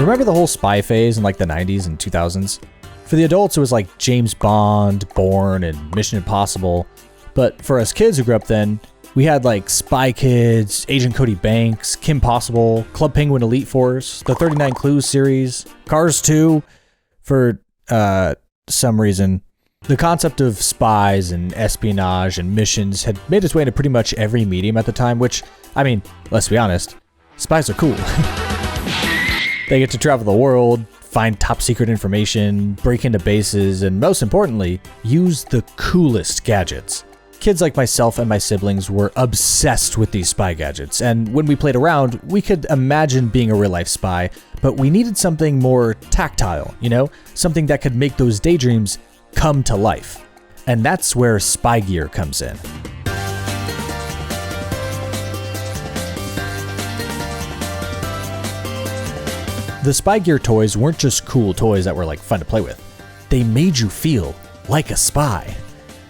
Remember the whole spy phase in like the 90s and 2000s? For the adults, it was like James Bond, Bourne, and Mission Impossible. But for us kids who grew up then, we had like Spy Kids, Agent Cody Banks, Kim Possible, Club Penguin Elite Force, the 39 Clues series, Cars 2. For some reason, the concept of spies and espionage and missions had made its way into pretty much every medium at the time, which, I mean, let's be honest, spies are cool. They get to travel the world, find top secret information, break into bases, and most importantly, use the coolest gadgets. Kids like myself and my siblings were obsessed with these spy gadgets, and when we played around, we could imagine being a real-life spy, but we needed something more tactile, you know? Something that could make those daydreams come to life. And that's where spy gear comes in. The spy gear toys weren't just cool toys that were like fun to play with. They made you feel like a spy.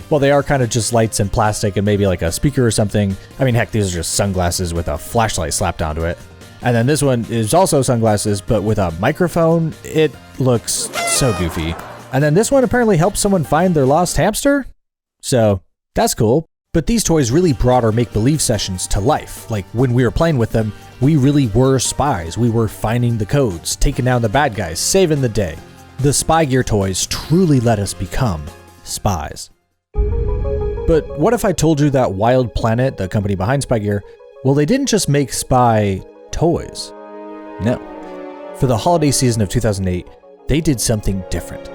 Well, they are kind of just lights and plastic and maybe like a speaker or something. I mean, heck, these are just sunglasses with a flashlight slapped onto it. And then this one is also sunglasses, but with a microphone. It looks so goofy. And then this one apparently helps someone find their lost hamster. So that's cool. But these toys really brought our make-believe sessions to life. Like when we were playing with them, we really were spies. We were finding the codes, taking down the bad guys, saving the day. The spy gear toys truly let us become spies. But what if I told you that Wild Planet, the company behind Spy Gear, well, they didn't just make spy toys. No. For the holiday season of 2008, they did something different.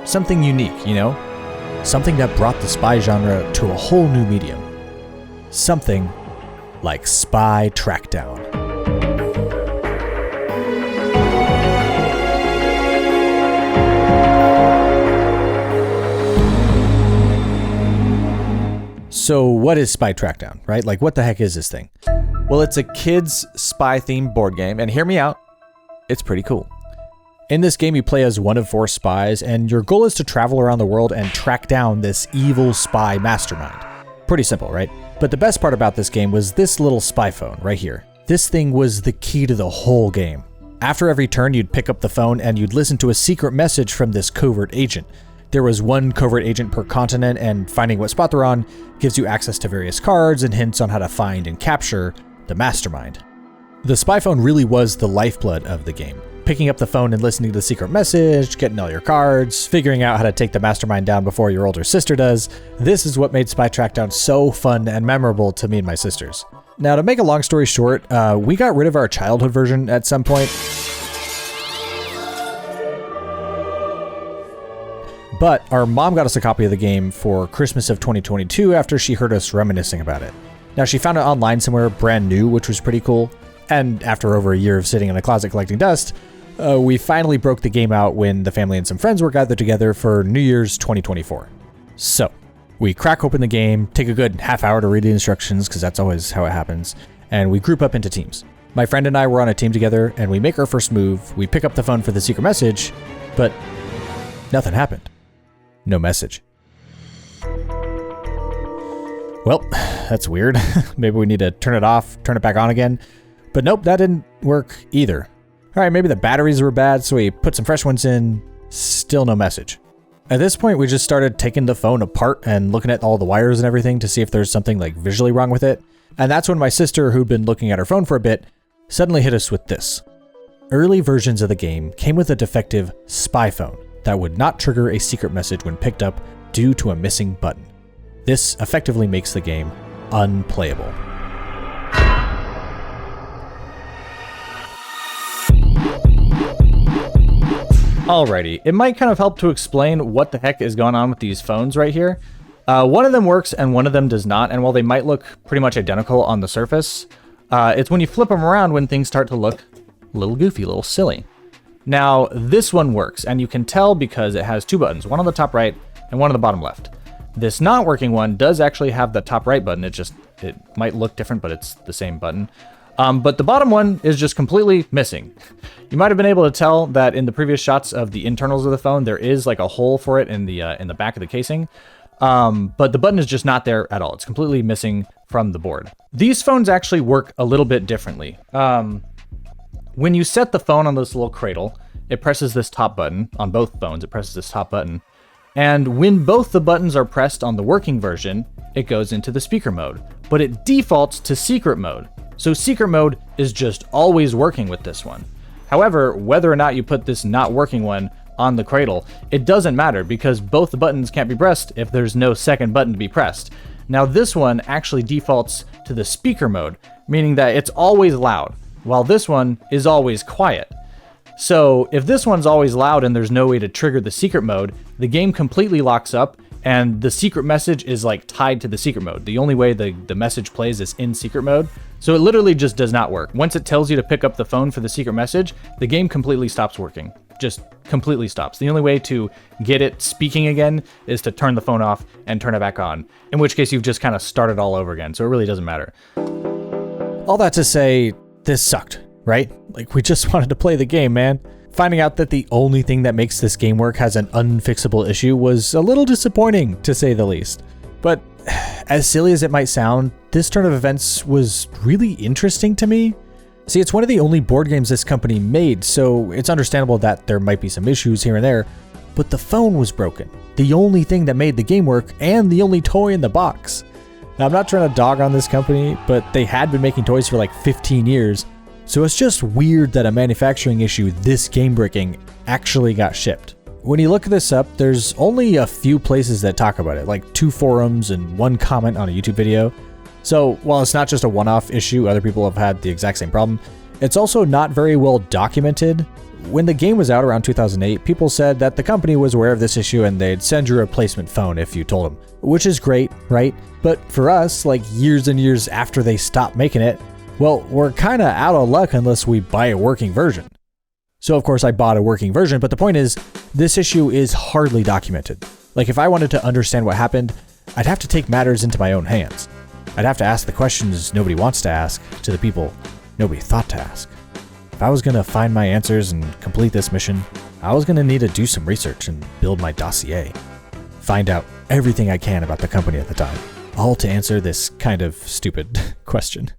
Something unique, you know? Something that brought the spy genre to a whole new medium. Something like Spy Trackdown. So what is Spy Trackdown, right? Like, what the heck is this thing? Well, it's a kids spy-themed board game, and hear me out, it's pretty cool. In this game, you play as one of 4 spies, and your goal is to travel around the world and track down this evil spy mastermind. Pretty simple, right? But the best part about this game was this little spy phone right here. This thing was the key to the whole game. After every turn, you'd pick up the phone and you'd listen to a secret message from this covert agent. There was one covert agent per continent, and finding what spot they're on gives you access to various cards and hints on how to find and capture the mastermind. The spy phone really was the lifeblood of the game. Picking up the phone and listening to the secret message, getting all your cards, figuring out how to take the mastermind down before your older sister does. This is what made Spy Trackdown so fun and memorable to me and my sisters. Now, to make a long story short, we got rid of our childhood version at some point. But our mom got us a copy of the game for Christmas of 2022 after she heard us reminiscing about it. Now, she found it online somewhere brand new, which was pretty cool. And after over a year of sitting in a closet collecting dust, we finally broke the game out when the family and some friends were gathered together for New Year's 2024. So we crack open the game, take a good half hour to read the instructions, because that's always how it happens, and we group up into teams. My friend and I were on a team together, and we make our first move. We pick up the phone for the secret message, but nothing happened. No message. Well, that's weird. Maybe we need to turn it off, turn it back on again. But nope, that didn't work either. All right, maybe the batteries were bad, so we put some fresh ones in. Still no message. At this point, we just started taking the phone apart and looking at all the wires and everything to see if there's something like visually wrong with it. And that's when my sister, who'd been looking at her phone for a bit, suddenly hit us with this. Early versions of the game came with a defective spy phone that would not trigger a secret message when picked up due to a missing button. This effectively makes the game unplayable. Alrighty, it might kind of help to explain what the heck is going on with these phones right here. One of them works and one of them does not, and while they might look pretty much identical on the surface, it's when you flip them around when things start to look a little goofy, a little silly. Now, this one works, and you can tell because it has 2 buttons, one on the top right and one on the bottom left. This not working one does actually have the top right button. It might look different, but it's the same button. But the bottom one is just completely missing. You might have been able to tell that in the previous shots of the internals of the phone, there is like a hole for it in the back of the casing. But the button is just not there at all. It's completely missing from the board. These phones actually work a little bit differently. when you set the phone on this little cradle, it presses this top button. On both phones, it presses this top button. And when both the buttons are pressed on the working version, it goes into the speaker mode. But it defaults to secret mode. So secret mode is just always working with this one. However, whether or not you put this not working one on the cradle, it doesn't matter because both the buttons can't be pressed if there's no second button to be pressed. Now this one actually defaults to the speaker mode, meaning that it's always loud, while this one is always quiet. So if this one's always loud and there's no way to trigger the secret mode, the game completely locks up and the secret message is like tied to the secret mode. The only way the message plays is in secret mode. So it literally just does not work. Once it tells you to pick up the phone for the secret message, the game completely stops working. Just completely stops. The only way to get it speaking again is to turn the phone off and turn it back on, in which case you've just kind of started all over again. So it really doesn't matter. All that to say, this sucked, right? Like, we just wanted to play the game, man. Finding out that the only thing that makes this game work has an unfixable issue was a little disappointing, to say the least. But as silly as it might sound, this turn of events was really interesting to me. See, it's one of the only board games this company made, so it's understandable that there might be some issues here and there, but the phone was broken. The only thing that made the game work, and the only toy in the box. Now, I'm not trying to dog on this company, but they had been making toys for like 15 years, so it's just weird that a manufacturing issue this game-breaking actually got shipped. When you look this up, there's only a few places that talk about it, like 2 forums and 1 comment on a YouTube video. So while it's not just a one-off issue, other people have had the exact same problem, it's also not very well documented. When the game was out around 2008, people said that the company was aware of this issue and they'd send you a replacement phone if you told them, which is great, right? But for us, like years and years after they stopped making it, well, we're kind of out of luck unless we buy a working version. So of course I bought a working version, but the point is, this issue is hardly documented. Like if I wanted to understand what happened, I'd have to take matters into my own hands. I'd have to ask the questions nobody wants to ask to the people nobody thought to ask. If I was going to find my answers and complete this mission, I was going to need to do some research and build my dossier. Find out everything I can about the company at the time, all to answer this kind of stupid question.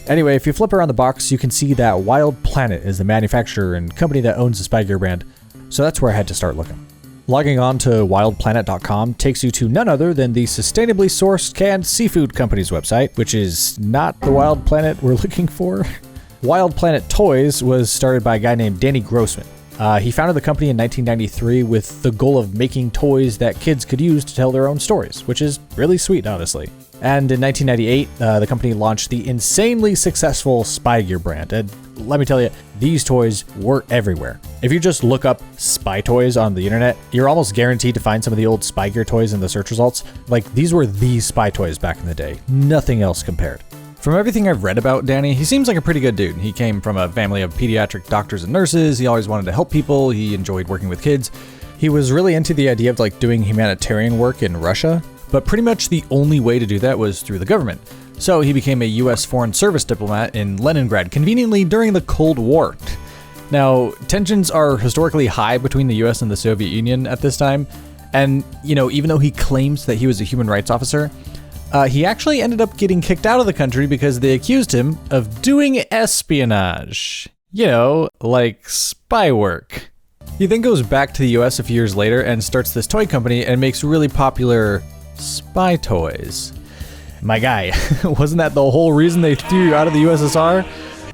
Anyway, if you flip around the box, you can see that Wild Planet is the manufacturer and company that owns the Spy Gear brand, so that's where I had to start looking. Logging on to wildplanet.com takes you to none other than the sustainably sourced canned seafood company's website, which is not the Wild Planet we're looking for. Wild Planet Toys was started by a guy named Danny Grossman. He founded the company in 1993 with the goal of making toys that kids could use to tell their own stories, which is really sweet, honestly. And in 1998, the company launched the insanely successful Spy Gear brand. And let me tell you, these toys were everywhere. If you just look up spy toys on the internet, you're almost guaranteed to find some of the old Spy Gear toys in the search results. Like, these were the spy toys back in the day. Nothing else compared. From everything I've read about Danny, he seems like a pretty good dude. He came from a family of pediatric doctors and nurses. He always wanted to help people. He enjoyed working with kids. He was really into the idea of like doing humanitarian work in Russia, but pretty much the only way to do that was through the government. So he became a US Foreign Service diplomat in Leningrad, conveniently during the Cold War. Now, tensions are historically high between the US and the Soviet Union at this time, and, you know, even though he claims that he was a human rights officer, he actually ended up getting kicked out of the country because they accused him of doing espionage. You know, like spy work. He then goes back to the US a few years later and starts this toy company and makes really popular spy toys. My guy, wasn't that the whole reason they threw you out of the USSR?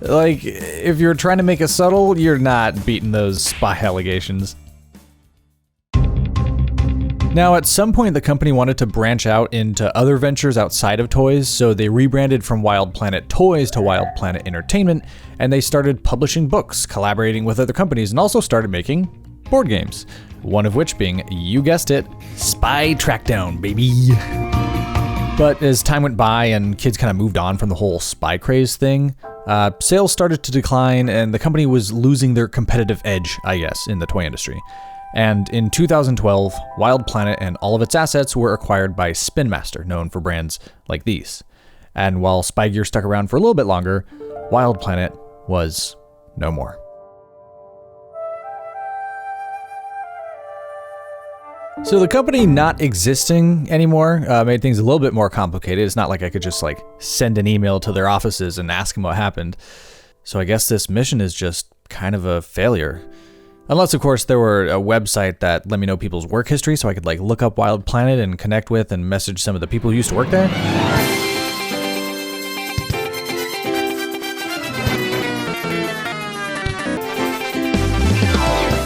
Like, if you're trying to make it subtle, you're not beating those spy allegations. Now, at some point, the company wanted to branch out into other ventures outside of toys, so they rebranded from Wild Planet Toys to Wild Planet Entertainment, and they started publishing books, collaborating with other companies, and also started making board games. One of which being, you guessed it, Spy Trackdown, baby. But as time went by and kids kind of moved on from the whole spy craze thing, sales started to decline and the company was losing their competitive edge, I guess, in the toy industry. And in 2012, Wild Planet and all of its assets were acquired by Spin Master, known for brands like these. And while Spy Gear stuck around for a little bit longer, Wild Planet was no more. So the company not existing anymore made things a little bit more complicated. It's not like I could just like send an email to their offices and ask them what happened. So I guess this mission is just kind of a failure. Unless, of course, there were a website that let me know people's work history so I could like look up Wild Planet and connect with and message some of the people who used to work there.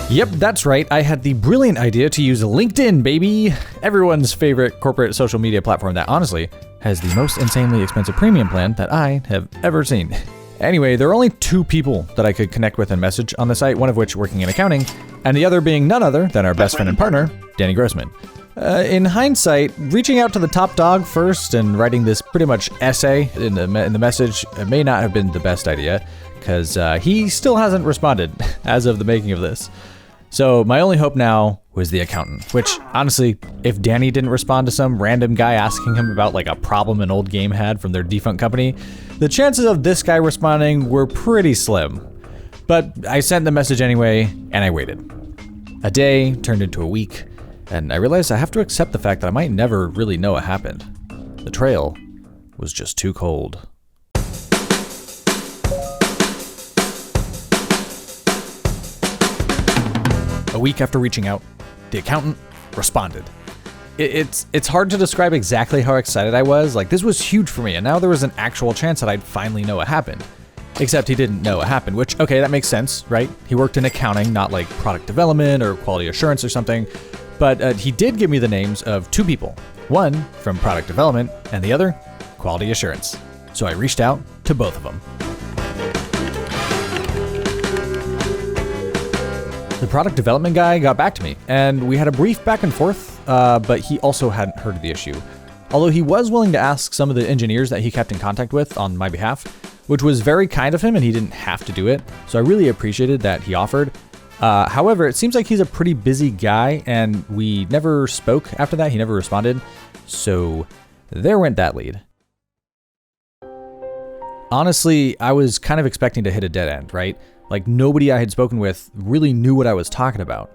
Yep, that's right. I had the brilliant idea to use LinkedIn, baby. Everyone's favorite corporate social media platform that honestly has the most insanely expensive premium plan that I have ever seen. Anyway, there are only 2 people that I could connect with and message on the site, one of which working in accounting, and the other being none other than our best friend and partner, Danny Grossman. In hindsight, reaching out to the top dog first and writing this pretty much essay in the message may not have been the best idea, because he still hasn't responded as of the making of this. So my only hope now was the accountant, which honestly, if Danny didn't respond to some random guy asking him about like a problem an old game had from their defunct company, the chances of this guy responding were pretty slim. But I sent the message anyway, and I waited. A day turned into a week, and I realized I have to accept the fact that I might never really know what happened. The trail was just too cold. A week after reaching out, the accountant responded. It's hard to describe exactly how excited I was. Like, this was huge for me, and now there was an actual chance that I'd finally know what happened. Except he didn't know what happened, which, okay, that makes sense, right? He worked in accounting, not like product development or quality assurance or something. But he did give me the names of 2 people. One from product development, and the other, quality assurance. So I reached out to both of them. The product development guy got back to me, and we had a brief back and forth, but he also hadn't heard of the issue. Although he was willing to ask some of the engineers that he kept in contact with on my behalf, which was very kind of him, and he didn't have to do it, so I really appreciated that he offered. However, it seems like he's a pretty busy guy, and we never spoke after that. He never responded, so there went that lead. Honestly, I was kind of expecting to hit a dead end, right? Like, nobody I had spoken with really knew what I was talking about.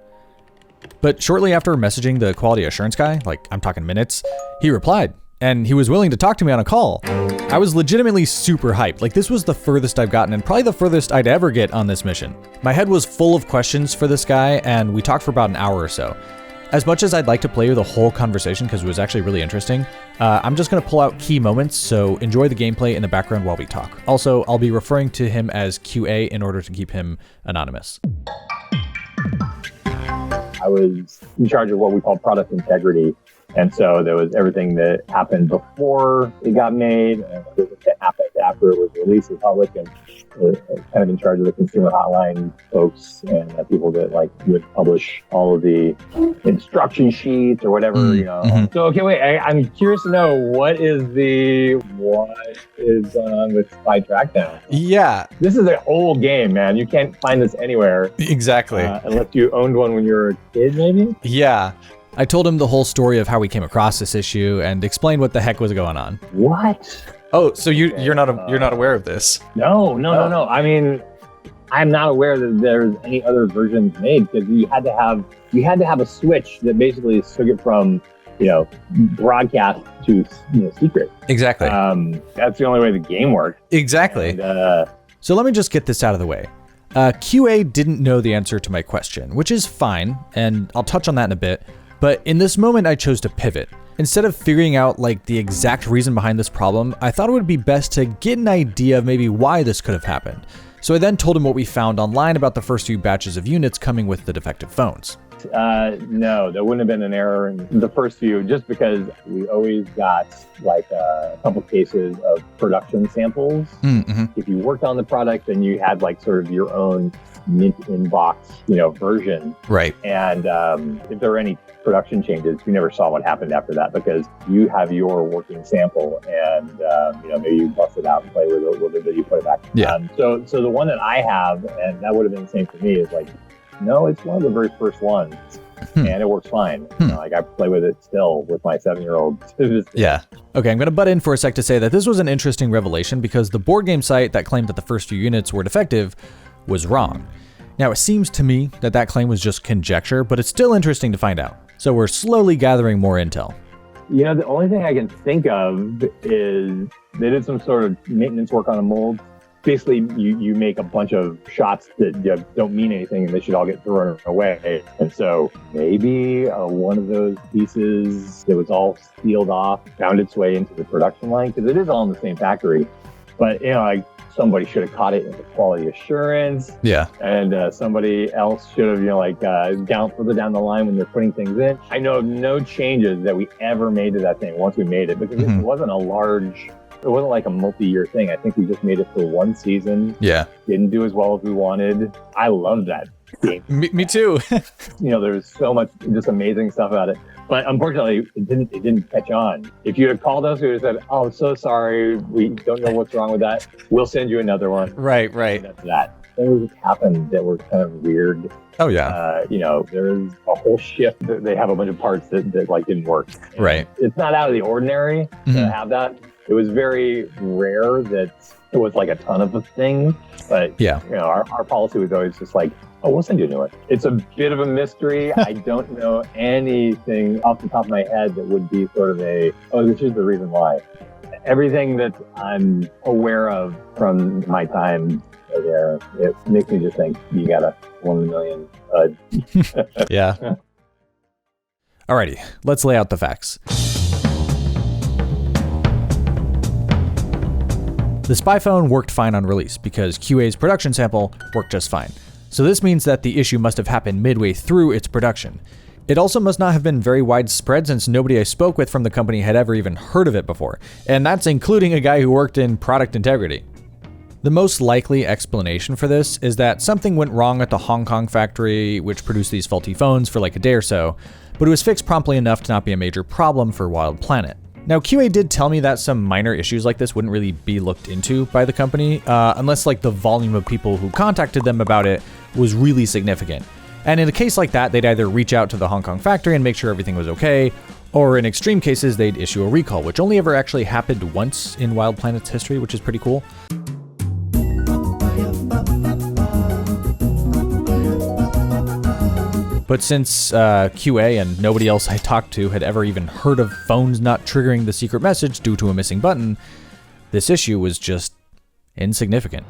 But shortly after messaging the quality assurance guy, like I'm talking minutes, he replied, and he was willing to talk to me on a call. I was legitimately super hyped. Like, this was the furthest I've gotten, and probably the furthest I'd ever get on this mission. My head was full of questions for this guy, and we talked for about an hour or so. As much as I'd like to play you the whole conversation because it was actually really interesting, I'm just going to pull out key moments, so enjoy the gameplay in the background while we talk. Also, I'll be referring to him as QA in order to keep him anonymous. I was in charge of what we call product integrity. And so there was everything that happened before it got made and everything that happened after it was released to the public, and kind of in charge of the consumer hotline folks and the people that like would publish all of the instruction sheets or whatever, you know. Mm-hmm. So, okay, wait, I'm curious to know what is going on with Spy Trackdown? Yeah. This is an old game, man. You can't find this anywhere. Exactly. Unless you owned one when you were a kid, maybe? Yeah. I told him the whole story of how we came across this issue and explained what the heck was going on. What? Oh, so you're not aware of this? No. I mean, I'm not aware that there's any other versions made, because you had to have a switch that basically took it from, broadcast to secret. Exactly. That's the only way the game works. Exactly. And, so let me just get this out of the way. QA didn't know the answer to my question, which is fine, and I'll touch on that in a bit. But in this moment, I chose to pivot. Instead of figuring out like the exact reason behind this problem, I thought it would be best to get an idea of maybe why this could have happened. So I then told him what we found online about the first few batches of units coming with the defective phones. No, there wouldn't have been an error in the first few, just because we always got like a couple cases of production samples. Mm-hmm. If you worked on the product, then you had like sort of your own mint inbox, version. Right. And if there were any production changes, you never saw what happened after that, because you have your working sample, and maybe you bust it out and play with it a little bit, but you put it back. Yeah. So the one that I have, and that would have been the same for me, is like, no, it's one of the very first ones, and it works fine. Like, I play with it still with my 7-year-old. Yeah. Okay, I'm going to butt in for a sec to say that this was an interesting revelation, because the board game site that claimed that the first few units were defective was wrong. Now, it seems to me that claim was just conjecture, but it's still interesting to find out. So we're slowly gathering more intel. The only thing I can think of is they did some sort of maintenance work on a mold. Basically, you make a bunch of shots that don't mean anything, and they should all get thrown away. And so maybe one of those pieces that was all sealed off found its way into the production line, because it is all in the same factory. But, somebody should have caught it in the quality assurance. Yeah. And somebody else should have, further down the line when they're putting things in. I know of no changes that we ever made to that thing once we made it, because it wasn't it wasn't like a multi-year thing. I think we just made it for one season. Yeah. Didn't do as well as we wanted. I love that game. Me too. There's so much just amazing stuff about it. But unfortunately, it didn't catch on. If you had called us, we would have said, "Oh, so sorry. We don't know what's wrong with that. We'll send you another one." Right. And that's that. Things happened that were kind of weird. Oh, yeah. There's a whole shift. They have a bunch of parts that didn't work. And right. It's not out of the ordinary to have that. It was very rare that it was like a ton of a thing. But, our policy was always just like, "Oh, we'll send you a new one." It's a bit of a mystery. I don't know anything off the top of my head that would be sort of this is the reason why. Everything that I'm aware of from my time there, it makes me just think you got a 1 in a million. Yeah. Alrighty, let's lay out the facts. The Spy phone worked fine on release because QA's production sample worked just fine. So this means that the issue must have happened midway through its production. It also must not have been very widespread since nobody I spoke with from the company had ever even heard of it before, and that's including a guy who worked in product integrity. The most likely explanation for this is that something went wrong at the Hong Kong factory, which produced these faulty phones for like a day or so, but it was fixed promptly enough to not be a major problem for Wild Planet. Now, QA did tell me that some minor issues like this wouldn't really be looked into by the company, unless like the volume of people who contacted them about it was really significant. And in a case like that, they'd either reach out to the Hong Kong factory and make sure everything was okay, or in extreme cases, they'd issue a recall, which only ever actually happened once in Wild Planet's history, which is pretty cool. But since QA and nobody else I talked to had ever even heard of phones not triggering the secret message due to a missing button, this issue was just insignificant.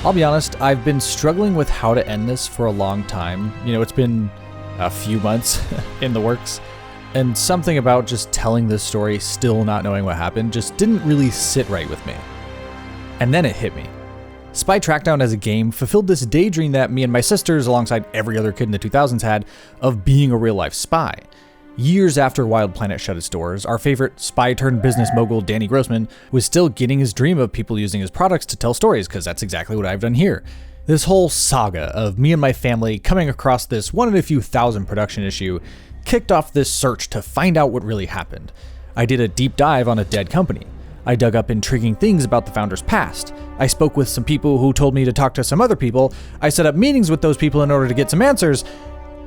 I'll be honest, I've been struggling with how to end this for a long time. It's been a few months in the works, and something about just telling this story still not knowing what happened just didn't really sit right with me. And then it hit me. Spy Trackdown as a game fulfilled this daydream that me and my sisters, alongside every other kid in the 2000s, had of being a real-life spy. Years after Wild Planet shut its doors, our favorite spy-turned-business mogul Danny Grossman was still getting his dream of people using his products to tell stories, because that's exactly what I've done here. This whole saga of me and my family coming across this one in a few thousand production issue kicked off this search to find out what really happened. I did a deep dive on a dead company. I dug up intriguing things about the founder's past. I spoke with some people who told me to talk to some other people. I set up meetings with those people in order to get some answers.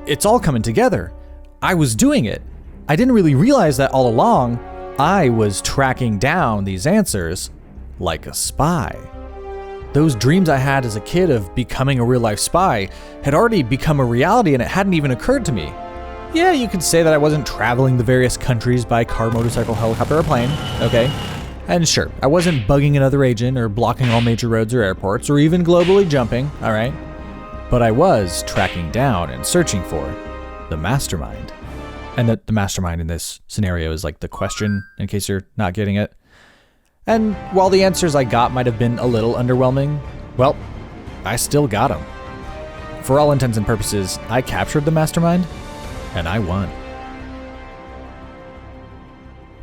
It's all coming together. I was doing it. I didn't really realize that all along. I was tracking down these answers like a spy. Those dreams I had as a kid of becoming a real-life spy had already become a reality, and it hadn't even occurred to me. Yeah, you could say that I wasn't traveling the various countries by car, motorcycle, helicopter, or plane, okay? And sure, I wasn't bugging another agent or blocking all major roads or airports or even globally jumping, alright? But I was tracking down and searching for the mastermind. And the mastermind in this scenario is like the question, in case you're not getting it. And while the answers I got might have been a little underwhelming, well, I still got them. For all intents and purposes, I captured the mastermind, and I won.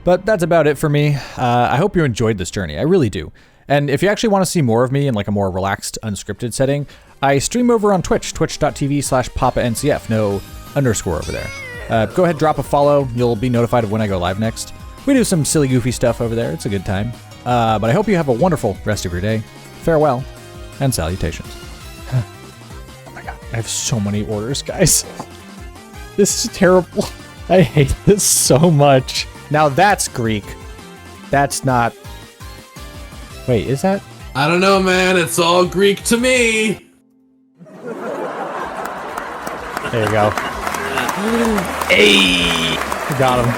But that's about it for me. I hope you enjoyed this journey. I really do. And if you actually want to see more of me in like a more relaxed, unscripted setting, I stream over on Twitch, twitch.tv/PapaNCF, no underscore over there. Go ahead, drop a follow. You'll be notified of when I go live next. We do some silly, goofy stuff over there. It's a good time. But I hope you have a wonderful rest of your day. Farewell, and salutations. Oh my god, I have so many orders, guys. This is terrible. I hate this so much. Now that's Greek. That's not... Wait, is that? I don't know, man. It's all Greek to me. There you go. Hey! Got him.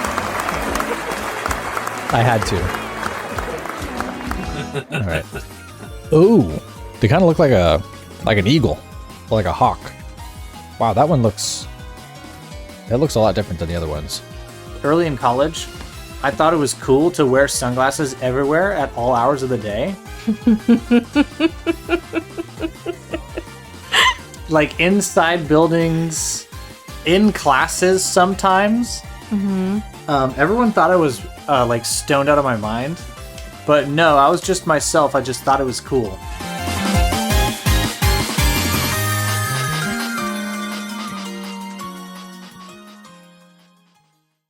I had to. All right. Ooh, they kind of look like an eagle, or like a hawk. Wow, that looks a lot different than the other ones. Early in college, I thought it was cool to wear sunglasses everywhere at all hours of the day. Like inside buildings, in classes sometimes. Everyone thought I was like stoned out of my mind. But no, I was just myself. I just thought it was cool.